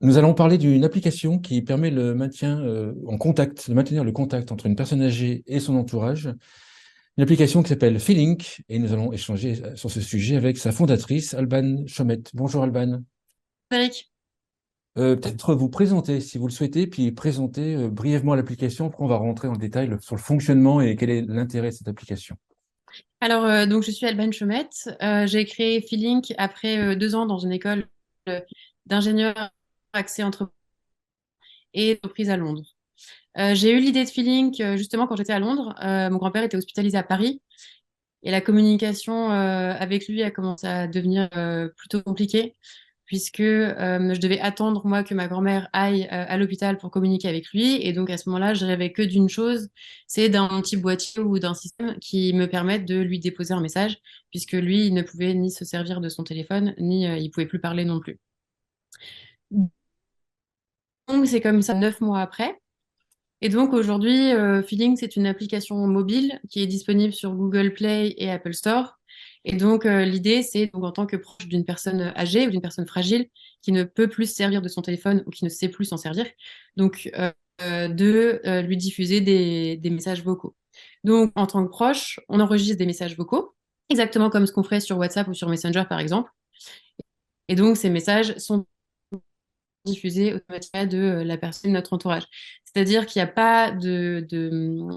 Nous allons parler d'une application qui permet le maintien en contact, de maintenir le contact entre une personne âgée et son entourage. Une application qui s'appelle Feelink et nous allons échanger sur ce sujet avec sa fondatrice, Alban Chomette. Bonjour Alban. Eric. Peut-être vous présenter si vous le souhaitez, puis présenter brièvement l'application. Après, on va rentrer en détail sur le fonctionnement et quel est l'intérêt de cette application. Alors, donc, je suis Alban Chomette. J'ai créé Feelink après 2 ans dans une école euh, d'ingénieur axée entreprise et entreprise à Londres. J'ai eu l'idée de Feelink justement quand j'étais à Londres. Mon grand-père était hospitalisé à Paris et la communication avec lui a commencé à devenir plutôt compliquée puisque je devais attendre moi que ma grand-mère aille à l'hôpital pour communiquer avec lui. Et donc à ce moment-là, je rêvais que d'une chose, c'est d'un petit boîtier ou d'un système qui me permette de lui déposer un message, puisque lui, il ne pouvait ni se servir de son téléphone, ni il pouvait plus parler non plus. Donc c'est comme ça 9 mois après. Et donc aujourd'hui, Feeling, c'est une application mobile qui est disponible sur Google Play et Apple Store. Et donc l'idée, c'est donc en tant que proche d'une personne âgée ou d'une personne fragile qui ne peut plus se servir de son téléphone ou qui ne sait plus s'en servir, donc de lui diffuser des messages vocaux. Donc en tant que proche, on enregistre des messages vocaux, exactement comme ce qu'on ferait sur WhatsApp ou sur Messenger par exemple. Et donc ces messages sont diffusée automatiquement de la personne de notre entourage. C'est-à-dire qu'il n'y a pas de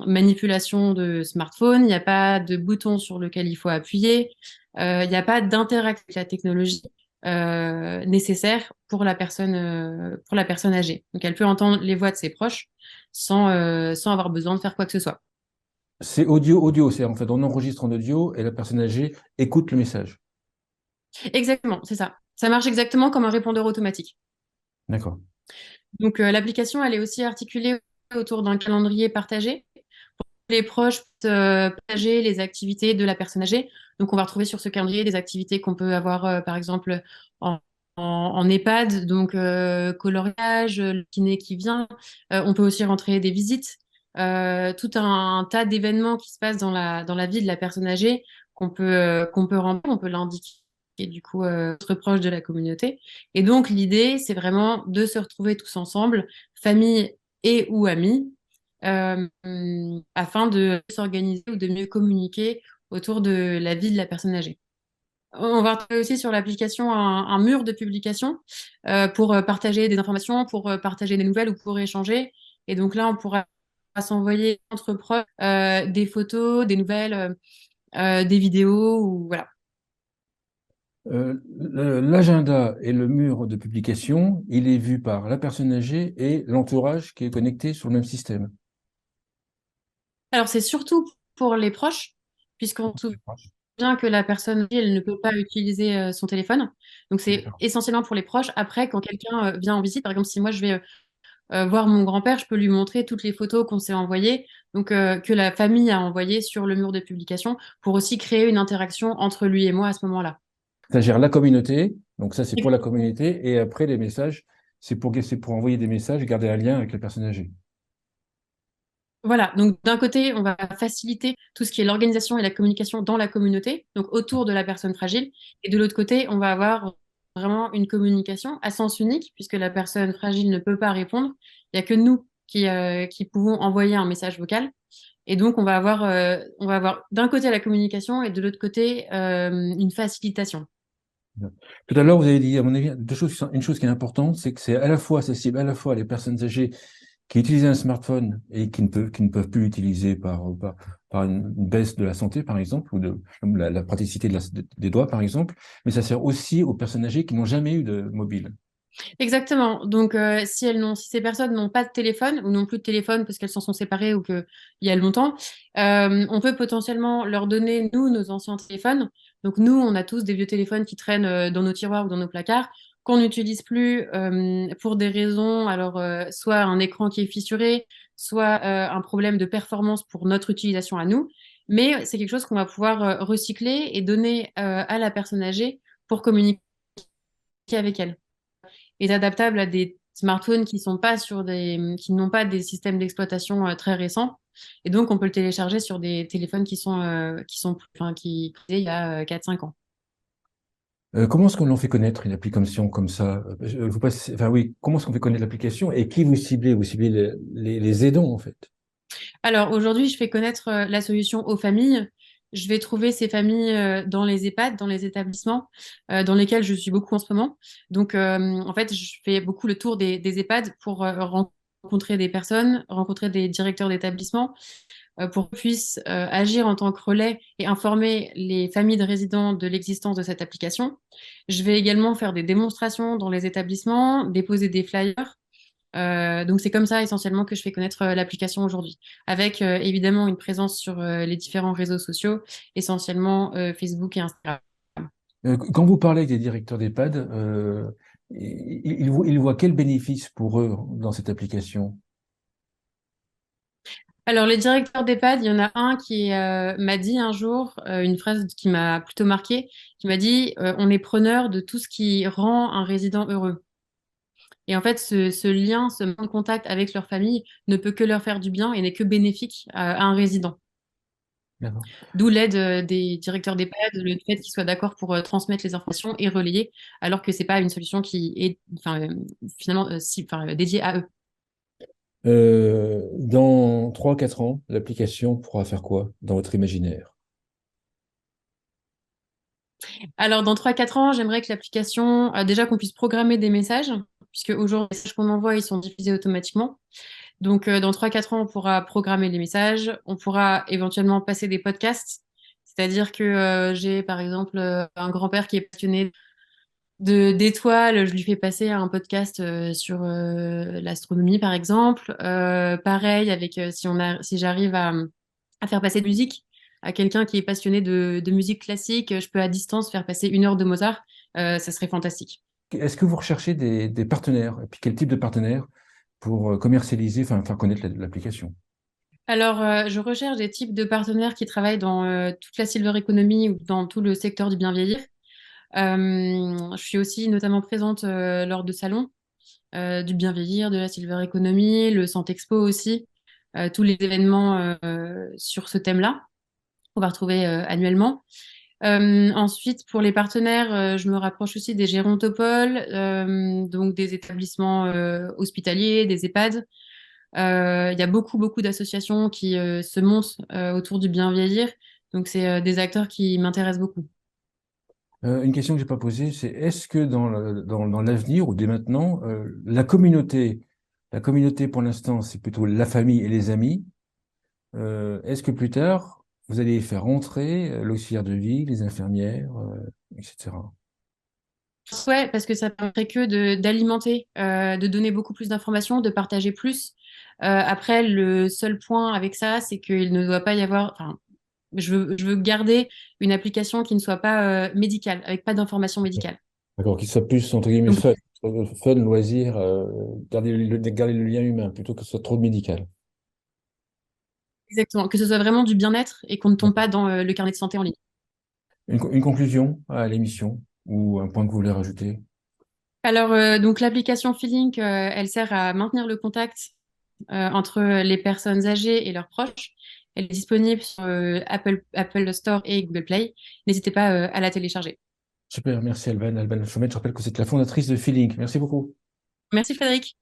manipulation de smartphone, il n'y a pas de bouton sur lequel il faut appuyer, il n'y a pas d'interaction avec la technologie nécessaire pour la personne âgée. Donc elle peut entendre les voix de ses proches sans avoir besoin de faire quoi que ce soit. C'est audio, c'est en fait on enregistre en audio et la personne âgée écoute le message. Exactement, c'est ça. Ça marche exactement comme un répondeur automatique. D'accord. Donc l'application, elle est aussi articulée autour d'un calendrier partagé. Les proches peuvent partager les activités de la personne âgée. Donc, on va retrouver sur ce calendrier des activités qu'on peut avoir, par exemple, en EHPAD, donc coloriage, le kiné qui vient. On peut aussi rentrer des visites, tout un tas d'événements qui se passent dans la vie de la personne âgée qu'on peut remplir, on peut l'indiquer. Et du coup, être proche de la communauté. Et donc, l'idée, c'est vraiment de se retrouver tous ensemble, famille et ou amis, euh, afin de s'organiser ou de mieux communiquer autour de la vie de la personne âgée. On va retrouver aussi sur l'application un mur de publication pour partager des informations, pour partager des nouvelles ou pour échanger. Et donc là, on pourra s'envoyer entre proches des photos, des nouvelles, des vidéos ou voilà. L'agenda et le mur de publication, il est vu par la personne âgée et l'entourage qui est connecté sur le même système. Alors c'est surtout pour les proches, puisqu'on se souvient que la personne, elle ne peut pas utiliser son téléphone. Donc c'est D'accord. essentiellement pour les proches. Après, quand quelqu'un vient en visite, par exemple, si moi je vais voir mon grand-père, je peux lui montrer toutes les photos qu'on s'est envoyées, donc que la famille a envoyées sur le mur de publication, pour aussi créer une interaction entre lui et moi à ce moment-là. Ça gère la communauté, donc ça c'est pour la communauté, et après les messages, c'est pour envoyer des messages et garder un lien avec la personne âgée. Voilà, donc d'un côté, on va faciliter tout ce qui est l'organisation et la communication dans la communauté, donc autour de la personne fragile, et de l'autre côté, on va avoir vraiment une communication à sens unique, puisque la personne fragile ne peut pas répondre. Il n'y a que nous qui pouvons envoyer un message vocal. Et donc, on va avoir d'un côté la communication et de l'autre côté une facilitation. Tout à l'heure, vous avez dit, à mon avis, une chose qui est importante, c'est que c'est à la fois accessible à la fois les personnes âgées qui utilisent un smartphone et qui ne peuvent plus l'utiliser par une baisse de la santé, par exemple, ou de la praticité des doigts, par exemple, mais ça sert aussi aux personnes âgées qui n'ont jamais eu de mobile. Exactement. Donc, si ces personnes n'ont pas de téléphone ou n'ont plus de téléphone parce qu'elles s'en sont séparées ou qu'il y a longtemps, on peut potentiellement leur donner, nous, nos anciens téléphones. Donc, nous, on a tous des vieux téléphones qui traînent dans nos tiroirs ou dans nos placards, qu'on n'utilise plus pour des raisons, alors, soit un écran qui est fissuré, soit un problème de performance pour notre utilisation à nous. Mais c'est quelque chose qu'on va pouvoir recycler et donner à la personne âgée pour communiquer avec elle est adaptable à des smartphones qui n'ont pas des systèmes d'exploitation très récents. Et donc, on peut le télécharger sur des téléphones qui sont, enfin, qui il y a 4-5 ans. Comment est-ce qu'on en fait connaître une application comme ça? Enfin oui, comment est-ce qu'on fait connaître l'application et qui vous ciblez? Vous ciblez les aidants en fait. Alors aujourd'hui, je fais connaître la solution aux familles. Je vais trouver ces familles dans les EHPAD, dans les établissements dans lesquels je suis beaucoup en ce moment. Donc en fait, je fais beaucoup le tour des EHPAD pour rencontrer des personnes, rencontrer des directeurs d'établissement pour qu'ils puissent agir en tant que relais et informer les familles de résidents de l'existence de cette application. Je vais également faire des démonstrations dans les établissements, déposer des flyers. Donc c'est comme ça essentiellement que je fais connaître l'application aujourd'hui, avec évidemment une présence sur les différents réseaux sociaux, essentiellement Facebook et Instagram. Quand vous parlez avec des directeurs d'EHPAD, ils voient quel bénéfice pour eux dans cette application? Alors les directeurs d'EHPAD, il y en a un qui m'a dit un jour une phrase qui m'a plutôt marquée, qui m'a dit on est preneur de tout ce qui rend un résident heureux. Et en fait, ce lien, ce manque de contact avec leur famille ne peut que leur faire du bien et n'est que bénéfique à un résident. D'accord. D'où l'aide des directeurs d'EHPAD, le fait qu'ils soient d'accord pour transmettre les informations et relayer, alors que c'est pas une solution qui est enfin, finalement dédiée à eux. Dans 3 4 ans, l'application pourra faire quoi dans votre imaginaire? Alors, dans 3 4 ans, j'aimerais que l'application, déjà qu'on puisse programmer des messages, puisque aujourd'hui, les messages qu'on envoie, ils sont diffusés automatiquement. Donc, dans 3 4 ans, on pourra programmer les messages, on pourra éventuellement passer des podcasts. C'est-à-dire que j'ai, par exemple, un grand-père qui est passionné d'étoiles, je lui fais passer un podcast sur l'astronomie, par exemple. Pareil, avec si j'arrive à faire passer de musique à quelqu'un qui est passionné de musique classique, je peux à distance faire passer 1 heure de Mozart. Ça serait fantastique. Est-ce que vous recherchez des partenaires? Et puis quel type de partenaires pour commercialiser, enfin faire connaître l'application? Alors, je recherche des types de partenaires qui travaillent dans toute la silver economy ou dans tout le secteur du bien vieillir. Je suis aussi notamment présente lors de salons du bien vieillir, de la silver economy, le Santexpo aussi, tous les événements sur ce thème-là qu'on va retrouver annuellement. Ensuite, pour les partenaires, je me rapproche aussi des gérontopoles, donc des établissements hospitaliers, des EHPAD. Il y a beaucoup, beaucoup d'associations qui se montent autour du bien vieillir. Donc, c'est des acteurs qui m'intéressent beaucoup. Une question que j'ai pas posée, c'est est-ce que dans l'avenir ou dès maintenant, la communauté pour l'instant, c'est plutôt la famille et les amis. Est-ce que plus tard, vous allez faire rentrer l'auxiliaire de vie, les infirmières, etc. Ouais, parce que ça permettrait que d'alimenter, de donner beaucoup plus d'informations, de partager plus. Après, le seul point avec ça, c'est qu'il ne doit pas y avoir. Enfin, je veux garder une application qui ne soit pas médicale, avec pas d'informations médicales. D'accord, qu'il soit plus, entre guillemets, Donc, fun, loisir, garder le lien humain plutôt que ce soit trop médical. exactement, que ce soit vraiment du bien-être et qu'on ne tombe pas dans le carnet de santé en ligne. Une conclusion à l'émission ou un point que vous voulez rajouter? Alors, donc l'application Feelink, elle sert à maintenir le contact entre les personnes âgées et leurs proches. Elle est disponible sur Apple Store et Google Play. N'hésitez pas à la télécharger. Super, merci Alban. Alban Chomet, je rappelle que c'est la fondatrice de Feeling. Merci beaucoup. Merci Frédéric.